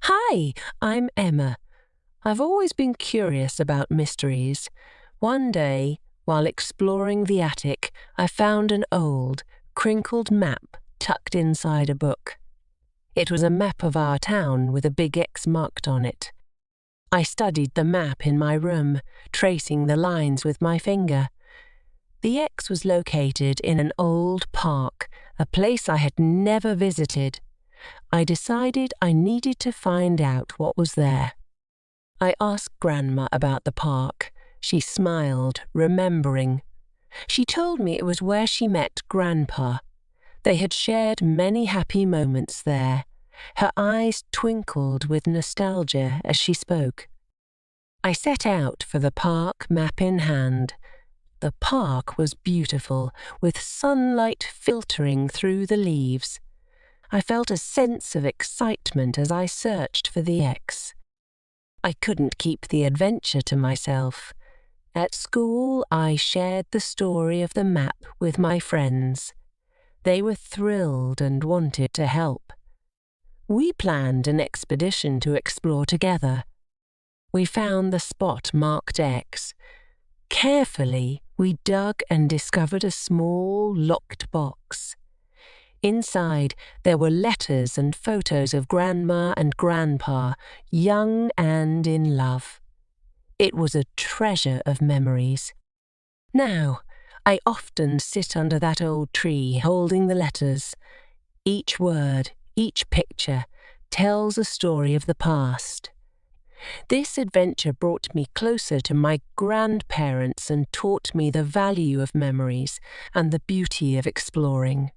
Hi, I'm Emma. I've always been curious about mysteries. One day, while exploring the attic, I found an old, crinkled map tucked inside a book. It was a map of our town with a big X marked on it. I studied the map in my room, tracing the lines with my finger. The X was located in an old park, a place I had never visited. I decided I needed to find out what was there. I asked Grandma about the park. She smiled, remembering. She told me it was where she met Grandpa. They had shared many happy moments there. Her eyes twinkled with nostalgia as she spoke. I set out for the park, map in hand. The park was beautiful, with sunlight filtering through the leaves. I felt a sense of excitement as I searched for the X. I couldn't keep the adventure to myself. At school, I shared the story of the map with my friends. They were thrilled and wanted to help. We planned an expedition to explore together. We found the spot marked X. Carefully, we dug and discovered a small, locked box. Inside, there were letters and photos of Grandma and Grandpa, young and in love. It was a treasure of memories. Now, I often sit under that old tree holding the letters. Each word, each picture, tells a story of the past. This adventure brought me closer to my grandparents and taught me the value of memories and the beauty of exploring.